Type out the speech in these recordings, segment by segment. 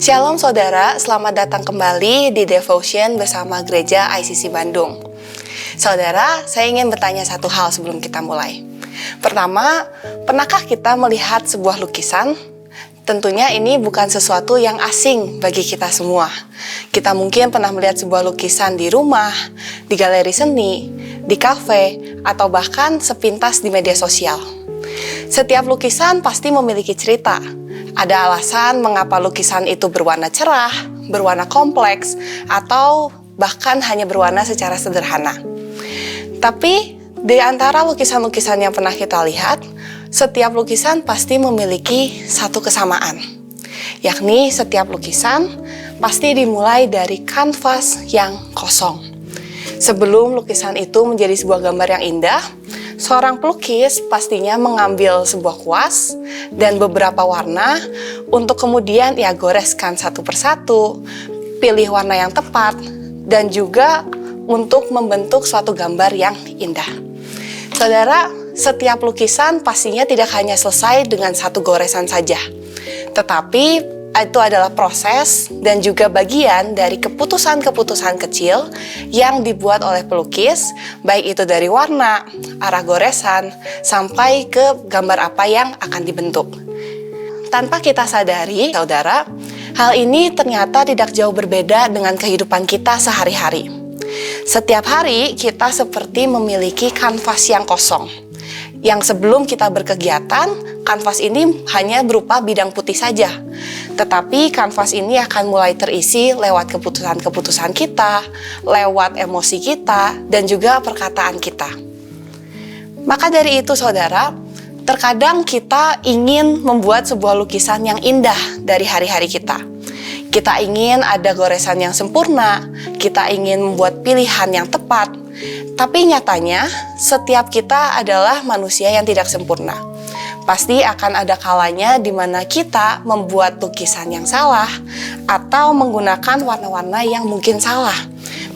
Shalom saudara, selamat datang kembali di Devotion bersama Gereja ICC Bandung. Saudara, saya ingin bertanya satu hal sebelum kita mulai. Pertama, pernahkah kita melihat sebuah lukisan? Tentunya ini bukan sesuatu yang asing bagi kita semua. Kita mungkin pernah melihat sebuah lukisan di rumah, di galeri seni, di kafe, atau bahkan sepintas di media sosial. Setiap lukisan pasti memiliki cerita. Ada alasan mengapa lukisan itu berwarna cerah, berwarna kompleks, atau bahkan hanya berwarna secara sederhana. Tapi di antara lukisan-lukisan yang pernah kita lihat, setiap lukisan pasti memiliki satu kesamaan, yakni setiap lukisan pasti dimulai dari kanvas yang kosong. Sebelum lukisan itu menjadi sebuah gambar yang indah, seorang pelukis pastinya mengambil sebuah kuas dan beberapa warna untuk kemudian ia goreskan satu persatu, pilih warna yang tepat, dan juga untuk membentuk suatu gambar yang indah. Saudara, setiap lukisan pastinya tidak hanya selesai dengan satu goresan saja, tetapi itu adalah proses dan juga bagian dari keputusan-keputusan kecil yang dibuat oleh pelukis, baik itu dari warna, arah goresan, sampai ke gambar apa yang akan dibentuk. Tanpa kita sadari, saudara, hal ini ternyata tidak jauh berbeda dengan kehidupan kita sehari-hari. Setiap hari kita seperti memiliki kanvas yang kosong, yang sebelum kita berkegiatan, kanvas ini hanya berupa bidang putih saja. Tetapi kanvas ini akan mulai terisi lewat keputusan-keputusan kita, lewat emosi kita, dan juga perkataan kita. Maka dari itu saudara, terkadang kita ingin membuat sebuah lukisan yang indah dari hari-hari kita. Kita ingin ada goresan yang sempurna, kita ingin membuat pilihan yang tepat. Tapi nyatanya, setiap kita adalah manusia yang tidak sempurna. Pasti akan ada kalanya di mana kita membuat lukisan yang salah atau menggunakan warna-warna yang mungkin salah.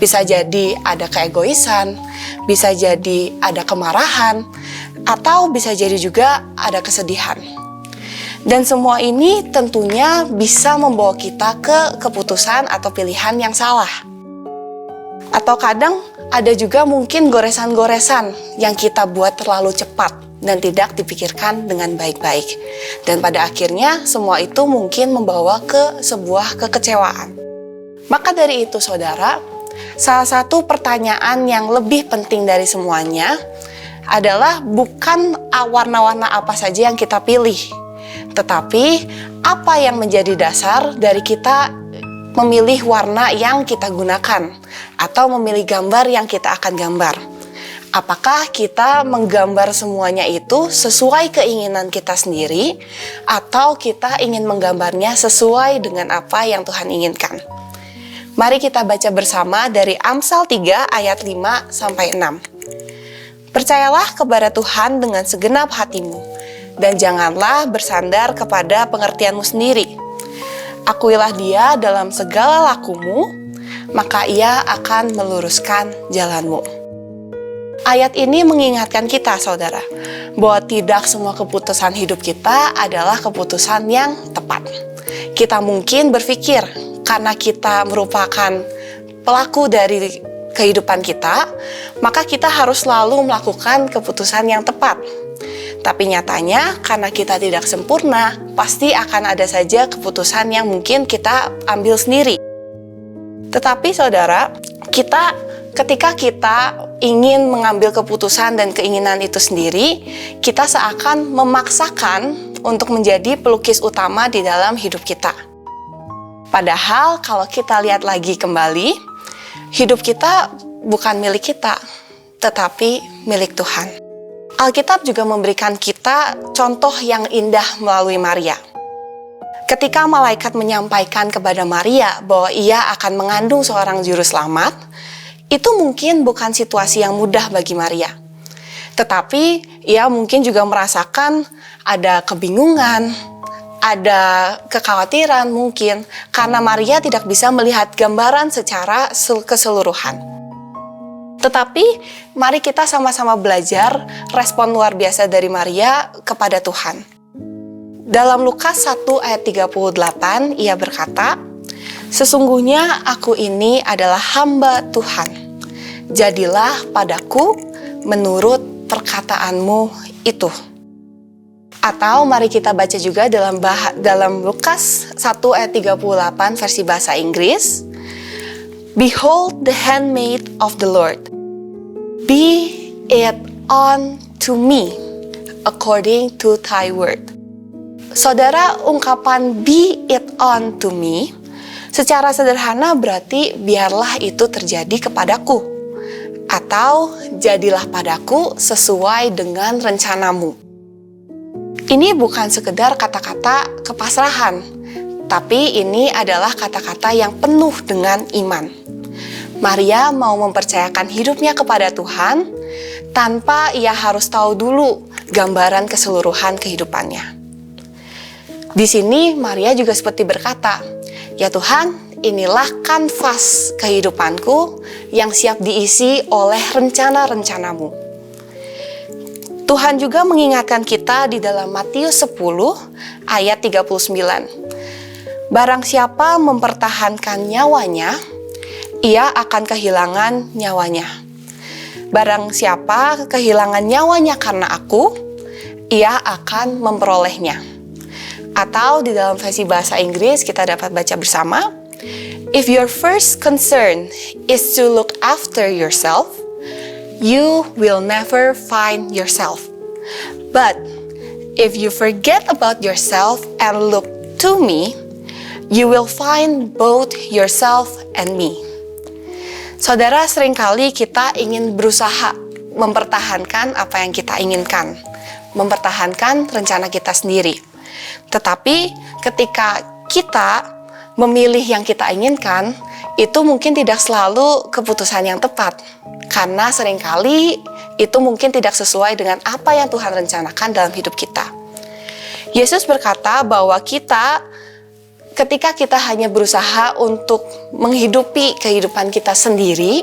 Bisa jadi ada keegoisan, bisa jadi ada kemarahan, atau bisa jadi juga ada kesedihan. Dan semua ini tentunya bisa membawa kita ke keputusan atau pilihan yang salah. Atau kadang ada juga mungkin goresan-goresan yang kita buat terlalu cepat dan tidak dipikirkan dengan baik-baik. Dan pada akhirnya semua itu mungkin membawa ke sebuah kekecewaan. Maka dari itu saudara, salah satu pertanyaan yang lebih penting dari semuanya adalah bukan warna-warna apa saja yang kita pilih, tetapi apa yang menjadi dasar dari kita memilih warna yang kita gunakan atau memilih gambar yang kita akan gambar. Apakah kita menggambar semuanya itu sesuai keinginan kita sendiri atau kita ingin menggambarnya sesuai dengan apa yang Tuhan inginkan? Mari kita baca bersama dari Amsal 3 ayat 5 sampai 6. Percayalah kepada Tuhan dengan segenap hatimu dan janganlah bersandar kepada pengertianmu sendiri. Akuilah Dia dalam segala lakumu, maka Ia akan meluruskan jalanmu. Ayat ini mengingatkan kita, saudara, bahwa tidak semua keputusan hidup kita adalah keputusan yang tepat. Kita mungkin berpikir, karena kita merupakan pelaku dari kehidupan kita, maka kita harus selalu melakukan keputusan yang tepat. Tapi nyatanya, karena kita tidak sempurna, pasti akan ada saja keputusan yang mungkin kita ambil sendiri. Tetapi saudara, ketika kita ingin mengambil keputusan dan keinginan itu sendiri, kita seakan memaksakan untuk menjadi pelukis utama di dalam hidup kita. Padahal kalau kita lihat lagi kembali, hidup kita bukan milik kita, tetapi milik Tuhan. Alkitab juga memberikan kita contoh yang indah melalui Maria. Ketika malaikat menyampaikan kepada Maria bahwa ia akan mengandung seorang juru selamat, itu mungkin bukan situasi yang mudah bagi Maria. Tetapi ia mungkin juga merasakan ada kebingungan, ada kekhawatiran mungkin, karena Maria tidak bisa melihat gambaran secara keseluruhan. Tetapi mari kita sama-sama belajar respon luar biasa dari Maria kepada Tuhan. Dalam Lukas 1 ayat 38, ia berkata, "Sesungguhnya aku ini adalah hamba Tuhan. Jadilah padaku menurut perkataanmu itu." Atau mari kita baca juga dalam Lukas 1 ayat 38 versi bahasa Inggris. "Behold the handmaid of the Lord. Be it unto me according to thy word." Saudara, ungkapan "be it unto me" secara sederhana berarti biarlah itu terjadi kepadaku, atau jadilah padaku sesuai dengan rencanamu. Ini bukan sekedar kata-kata kepasrahan, tapi ini adalah kata-kata yang penuh dengan iman. Maria mau mempercayakan hidupnya kepada Tuhan tanpa ia harus tahu dulu gambaran keseluruhan kehidupannya. Di sini Maria juga seperti berkata, "Ya Tuhan, inilah kanvas kehidupanku yang siap diisi oleh rencana-rencanamu." Tuhan juga mengingatkan kita di dalam Matius 10 ayat 39. "Barang siapa mempertahankan nyawanya, ia akan kehilangan nyawanya. Barang siapa kehilangan nyawanya karena aku, ia akan memperolehnya." Atau di dalam versi bahasa Inggris kita dapat baca bersama, "If your first concern is to look after yourself, you will never find yourself. But if you forget about yourself and look to me, you will find both yourself and me." Saudara, seringkali kita ingin berusaha mempertahankan apa yang kita inginkan, mempertahankan rencana kita sendiri. Tetapi ketika kita memilih yang kita inginkan, itu mungkin tidak selalu keputusan yang tepat. Karena seringkali itu mungkin tidak sesuai dengan apa yang Tuhan rencanakan dalam hidup kita. Yesus berkata bahwa ketika kita hanya berusaha untuk menghidupi kehidupan kita sendiri,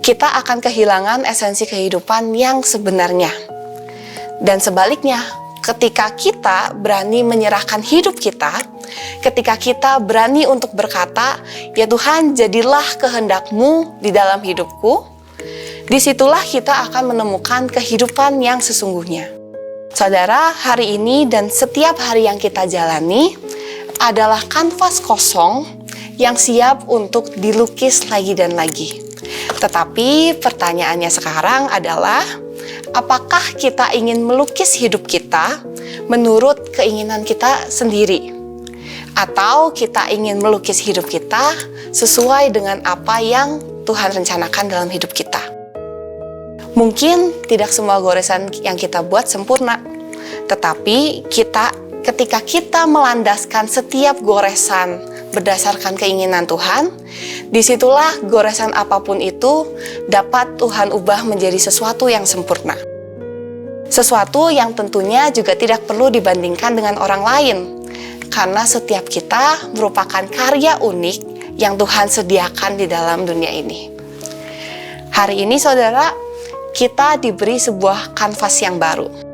kita akan kehilangan esensi kehidupan yang sebenarnya. Dan sebaliknya, ketika kita berani menyerahkan hidup kita, ketika kita berani untuk berkata, "Ya Tuhan, jadilah kehendak-Mu di dalam hidupku," disitulah kita akan menemukan kehidupan yang sesungguhnya. Saudara, hari ini dan setiap hari yang kita jalani adalah kanvas kosong yang siap untuk dilukis lagi dan lagi. Tetapi pertanyaannya sekarang adalah, apakah kita ingin melukis hidup kita menurut keinginan kita sendiri? Atau kita ingin melukis hidup kita sesuai dengan apa yang Tuhan rencanakan dalam hidup kita? Mungkin tidak semua goresan yang kita buat sempurna, tetapi ketika kita melandaskan setiap goresan berdasarkan keinginan Tuhan, disitulah goresan apapun itu dapat Tuhan ubah menjadi sesuatu yang sempurna. Sesuatu yang tentunya juga tidak perlu dibandingkan dengan orang lain, karena setiap kita merupakan karya unik yang Tuhan sediakan di dalam dunia ini. Hari ini, saudara, kita diberi sebuah kanvas yang baru.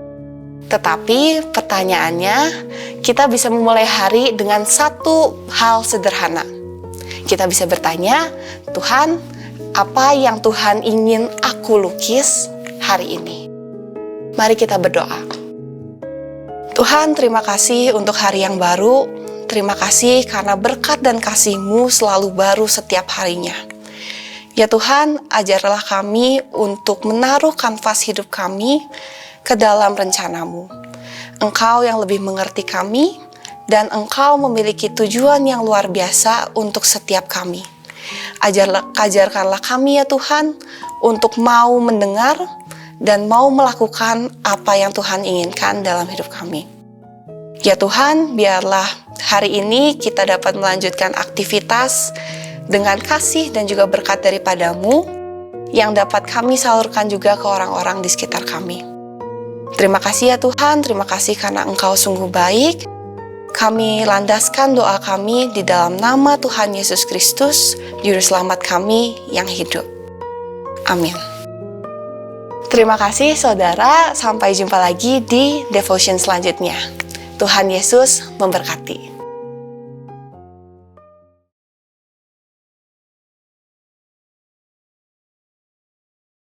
Tetapi pertanyaannya, kita bisa memulai hari dengan satu hal sederhana. Kita bisa bertanya, "Tuhan, apa yang Tuhan ingin aku lukis hari ini?" Mari kita berdoa. Tuhan, terima kasih untuk hari yang baru. Terima kasih karena berkat dan kasih-Mu selalu baru setiap harinya. Ya Tuhan, ajarlah kami untuk menaruh kanvas hidup kami ke dalam rencana-Mu. Engkau yang lebih mengerti kami, dan Engkau memiliki tujuan yang luar biasa untuk setiap kami. Ajarkanlah kami ya Tuhan, untuk mau mendengar dan mau melakukan apa yang Tuhan inginkan dalam hidup kami. Ya Tuhan, biarlah hari ini kita dapat melanjutkan aktivitas dengan kasih dan juga berkat daripada-Mu yang dapat kami salurkan juga ke orang-orang di sekitar kami. Terima kasih ya Tuhan, terima kasih karena Engkau sungguh baik. Kami landaskan doa kami di dalam nama Tuhan Yesus Kristus, Juru Selamat kami yang hidup. Amin. Terima kasih saudara, sampai jumpa lagi di devotion selanjutnya. Tuhan Yesus memberkati.